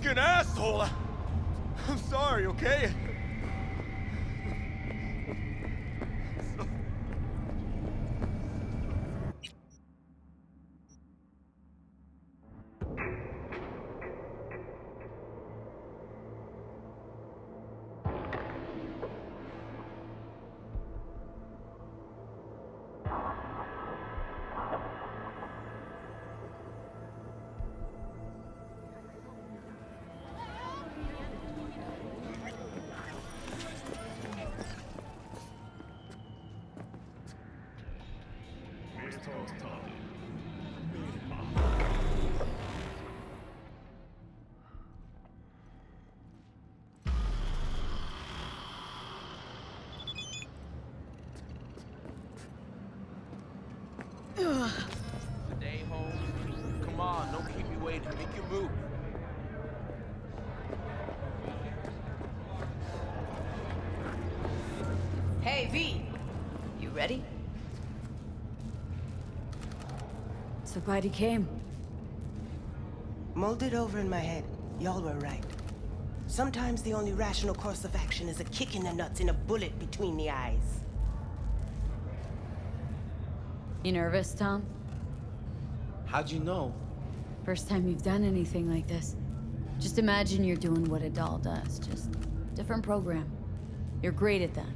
fucking asshole! I'm sorry, okay? Today, home. Come on, don't keep me waiting. Make your move. Hey, V! You ready? So glad he came. Mulled it over in my head. Y'all were right. Sometimes the only rational course of action is a kick in the nuts and a bullet between the eyes. You nervous, Tom? How'd you know? First time you've done anything like this. Just imagine you're doing what a doll does, just different program. You're great at that.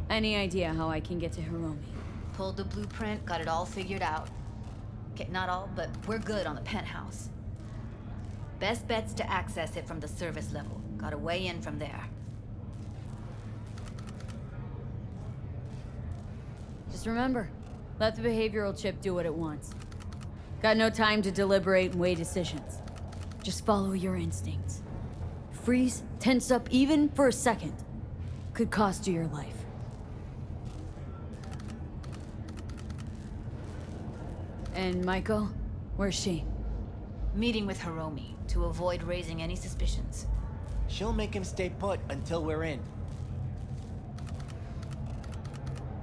Any idea how I can get to Hiromi? Pulled the blueprint, got it all figured out. Okay, not all, but we're good on the penthouse. Best bet's to access it from the service level. Got a way in from there. Just remember, let the behavioral chip do what it wants. Got no time to deliberate and weigh decisions. Just follow your instincts. Freeze, tense up even for a second. Could cost you your life. And Maiko, where's she? Meeting with Hiromi to avoid raising any suspicions. She'll make him stay put until we're in.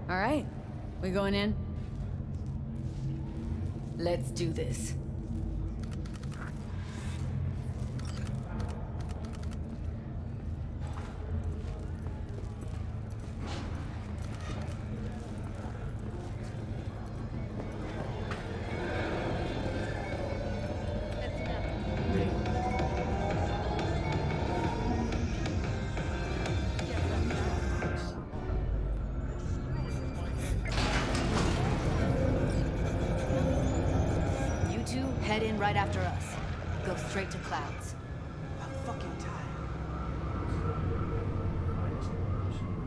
All right, we going in? Let's do this. Head in right after us. Go straight to Clouds. I'm fucking tired.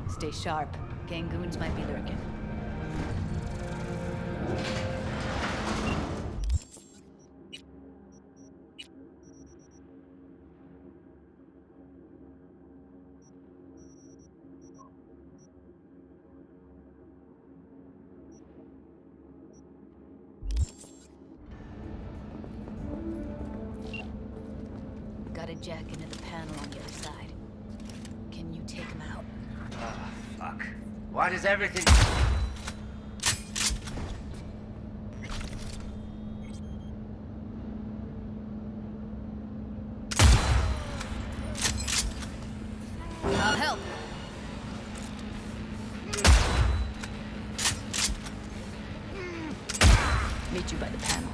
Stay sharp. Gangoons might be lurking. Got a jack into the panel on the other side. Can you take him out? Ah, fuck. Why does everything... I'll help. Meet you by the panel.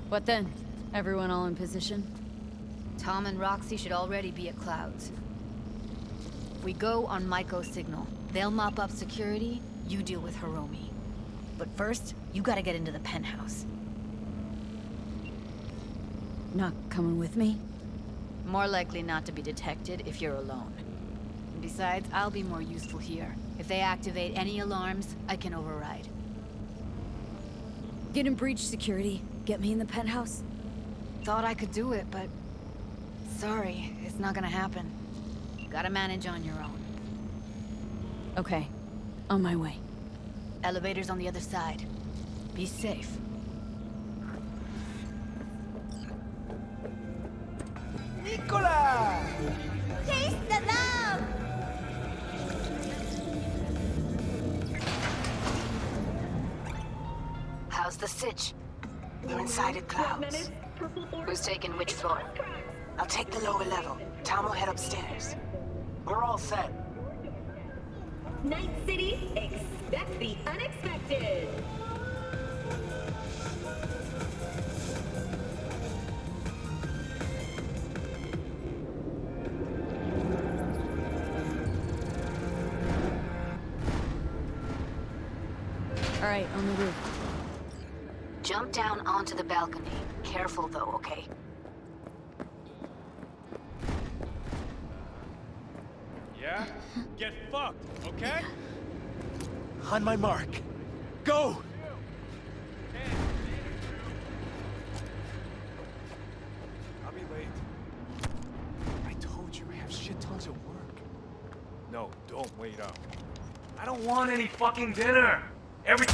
What then? Everyone all in position? Tom and Roxy should already be at Clouds. We go on Maiko's signal. They'll mop up security, you deal with Hiromi. But first, you gotta get into the penthouse. Not coming with me? More likely not to be detected if you're alone. And besides, I'll be more useful here. If they activate any alarms, I can override. Get in breach security. Get me in the penthouse. Thought I could do it, but... sorry, it's not gonna happen. Gotta manage on your own. Okay. On my way. Elevator's on the other side. Be safe. Nicola! Taste the love! How's the sitch? We're inside at Clouds. Who's taking which floor? I'll take the lower level. Tom will head upstairs. We're all set. Night City, expect the unexpected. All right, on the roof. Jump down onto the balcony. Careful though, okay? Yeah? Get fucked, okay? On my mark. Go! I'll be late. I told you I have shit tons at work. No, don't wait up. I don't want any fucking dinner. Every...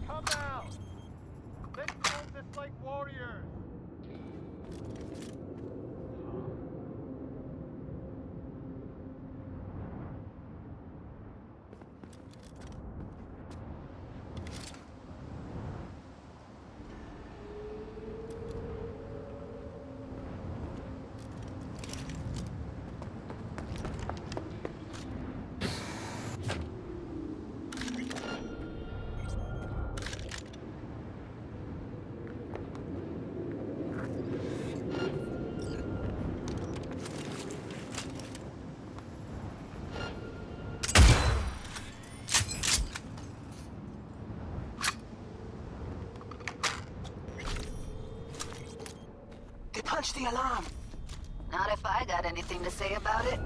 Come out! Let's close this like warriors! They punched the alarm. Not if I got anything to say about it.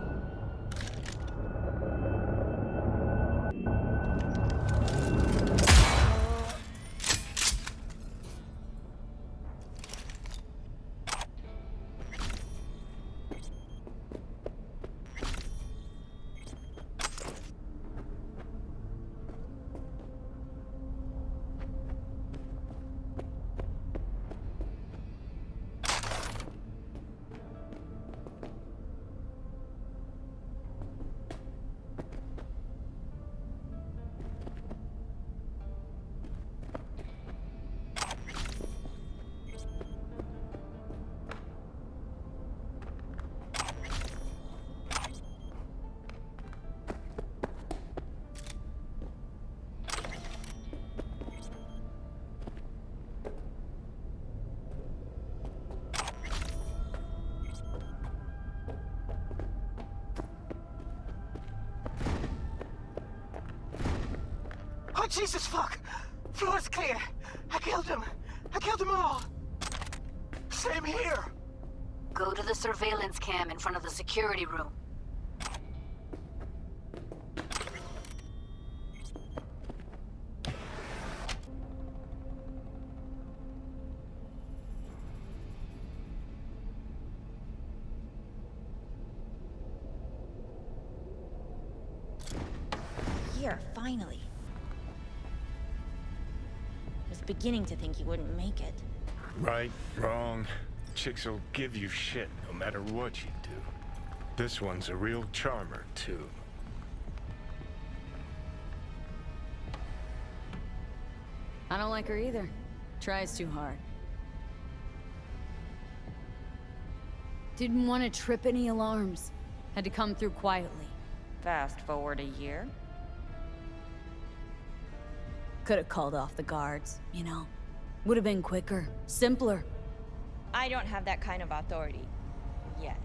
Oh, Jesus, fuck! Floor's clear. I killed him. I killed them all. Same here. Go to the surveillance cam in front of the security room. Here, finally. Was beginning to think you wouldn't make it. Right, wrong. Chicks will give you shit no matter what you do. This one's a real charmer, too. I don't like her either. Tries too hard. Didn't want to trip any alarms. Had to come through quietly. Fast forward a year. Could have called off the guards, you know. Would have been quicker, simpler. I don't have that kind of authority. Yet.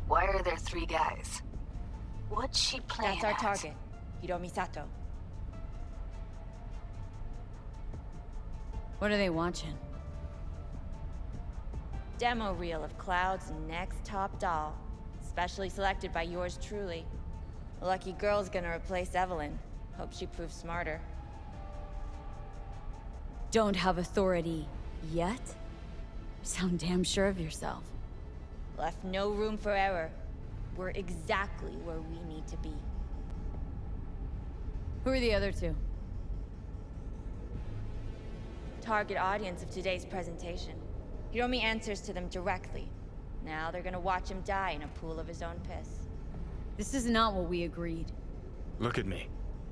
Why are there 3 guys? What's she playing That's our at? target. Hiromi Sato. What are they watching? Demo reel of Cloud's next top doll. Specially selected by yours truly. Lucky girl's gonna replace Evelyn. Hope she proves smarter. Don't have authority yet? Sound damn sure of yourself. Left no room for error. We're exactly where we need to be. Who are the other 2? Target audience of today's presentation. Hiromi answers to them directly. Now they're gonna watch him die in a pool of his own piss. This is not what we agreed. Look at me.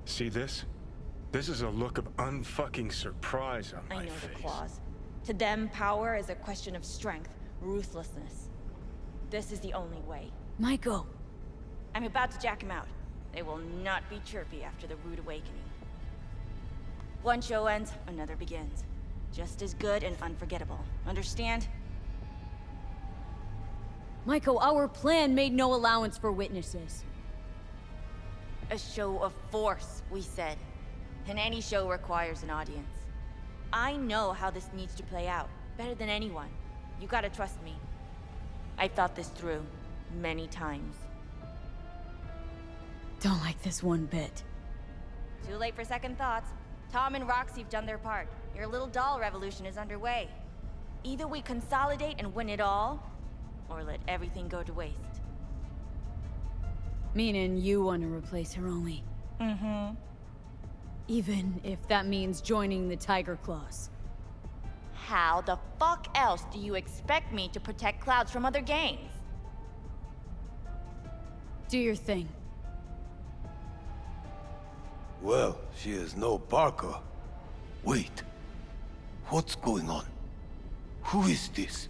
See this? This is a look of unfucking surprise on my I know face. the clause. To them, power is a question of strength, ruthlessness. This is the only way. Maiko! I'm about to jack him out. They will not be chirpy after the rude awakening. One show ends, another begins. Just as good and unforgettable. Understand? Maiko, our plan made no allowance for witnesses. A show of force, we said. And any show requires an audience. I know how this needs to play out, better than anyone. You gotta trust me. I've thought this through, many times. Don't like this one bit. Too late for second thoughts. Tom and Roxy've done their part. Your little doll revolution is underway. Either we consolidate and win it all, or let everything go to waste. Meaning you want to replace Hiromi. Mm-hmm. Even if that means joining the Tiger Claws. How the fuck else do you expect me to protect Clouds from other gangs? Do your thing. Well, she is no Parker. Wait. What's going on? Who is this?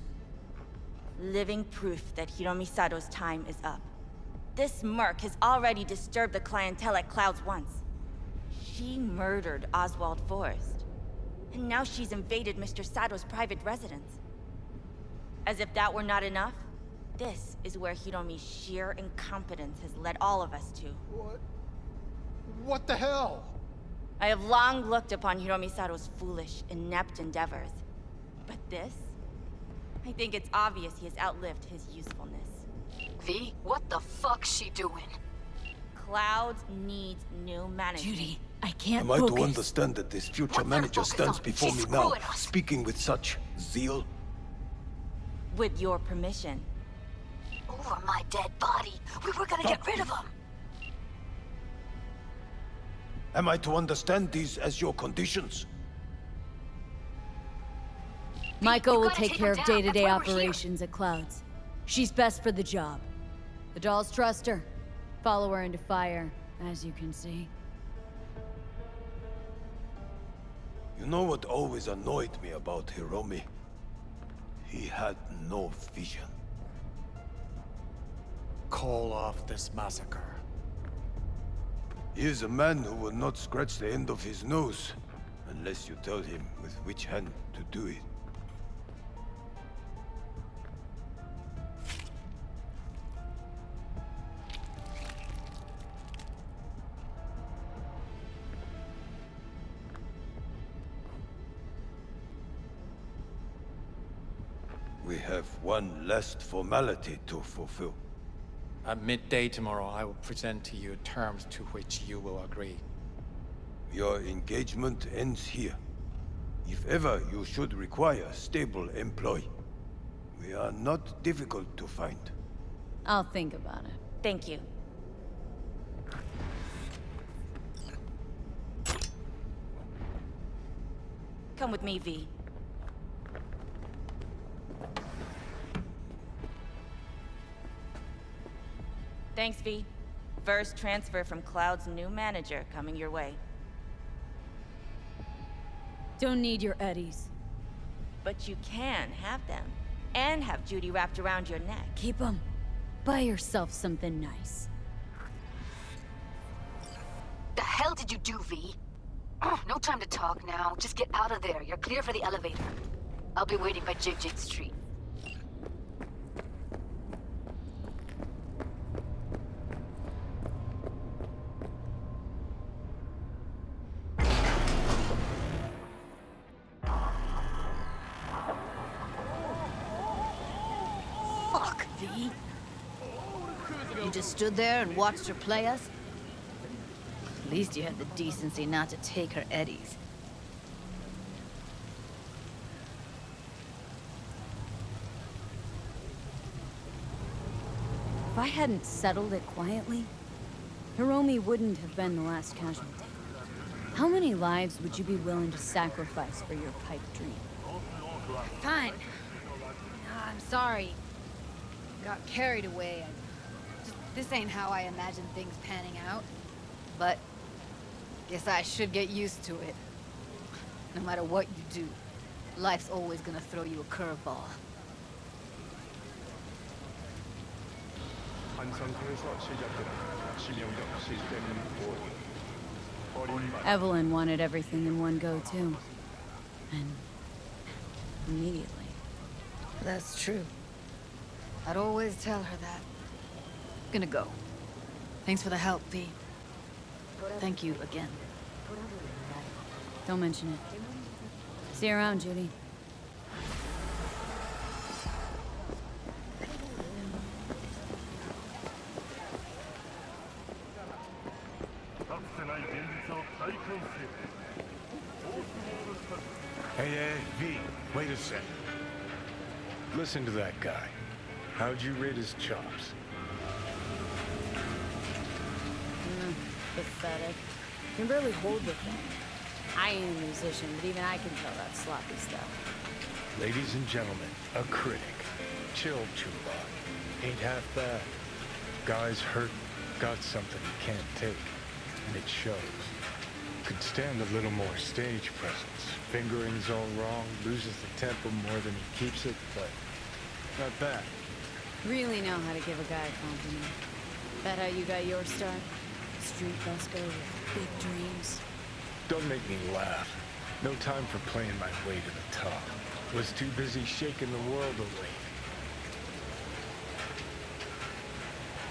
Living proof that Hiromi Sato's time is up. This merc has already disturbed the clientele at Clouds once. She murdered Oswald Forrest. And now she's invaded Mr. Sato's private residence. As if that were not enough, this is where Hiromi's sheer incompetence has led all of us to. What the hell? I have long looked upon Hiromi Sato's foolish, inept endeavors. But this? I think it's obvious he has outlived his usefulness. V, what the fuck's she doing? Clouds needs new management. Judy, I can't Am I focus. to understand that this future manager stands before me now, speaking with such zeal? With your permission. Over my dead body. We were gonna get rid of him. Am I to understand these as your conditions? Maiko will gotta take take care him of down. day-to-day That's why we're here. operations at Clouds. She's best for the job. The dolls trust her. Follow her into fire, as you can see. You know what always annoyed me about Hiromi? He had no vision. Call off this massacre. He is a man who will not scratch the end of his nose, unless you tell him with which hand to do it. We have one last formality to fulfill. At midday tomorrow, I will present to you terms to which you will agree. Your engagement ends here. If ever you should require a stable employee, we are not difficult to find. I'll think about it. Thank you. Come with me, V. Thanks, V. First transfer from Cloud's new manager coming your way. Don't need your eddies. But you can have them. And have Judy wrapped around your neck. Keep them. Buy yourself something nice. The hell did you do, V? No time to talk now. Just get out of there. You're clear for the elevator. I'll be waiting by Jig Street. Fuck, V. You just stood there and watched her play us? At least you had the decency not to take her eddies. If I hadn't settled it quietly, Hiromi wouldn't have been the last casualty. How many lives would you be willing to sacrifice for your pipe dream? Fine. I'm sorry. Got carried away. This ain't how I imagined things panning out. But guess I should get used to it. No matter what you do, life's always gonna throw you a curveball. Evelyn wanted everything in one go, too. And immediately. That's true. I'd always tell her that. Gonna go. Thanks for the help, V. Thank you again. Don't mention it. See you around, Judy. Hey, V, wait a sec. Listen to that guy. How'd you rid his chops? Pathetic. You can barely hold the thing. I ain't a musician, but even I can tell that's sloppy stuff. Ladies and gentlemen, a critic. Chill, Chuba. Ain't half bad. Guy's hurt, got something he can't take. And it shows. Could stand a little more stage presence. Fingering's all wrong, loses the tempo more than he keeps it, but not bad. Really know how to give a guy a compliment. That how you got your start? Street busker with big dreams. Don't make me laugh. No time for playing my way to the top. Was too busy shaking the world away.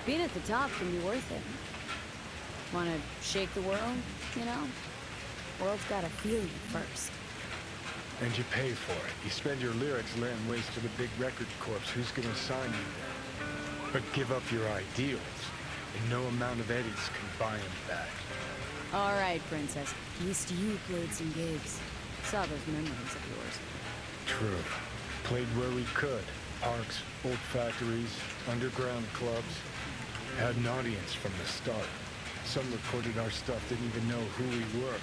Being at the top can be worth it. Wanna shake the world, you know? World's gotta feel you first. And you pay for it. You spend your lyrics laying waste to the big record corps. Who's gonna sign you there? But give up your ideals, and no amount of eddies can buy them back. All right, Princess. At least you played some gigs. Saw those memories of yours. True. Played where we could. Parks, old factories, underground clubs. Had an audience from the start. Some recorded our stuff, didn't even know who we were.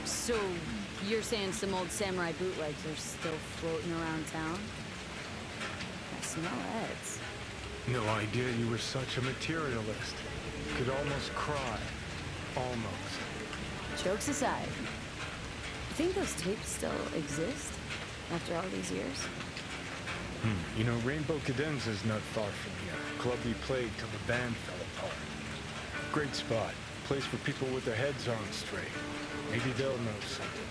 So, you're saying some old samurai bootlegs are still floating around town? I smell heads. No idea you were such a materialist. Could almost cry. Almost. Jokes aside, you think those tapes still exist after all these years? You know, Rainbow Cadenza's not far from here. Club we played till the band fell apart. Great spot. Place for people with their heads on straight. Maybe they'll know something.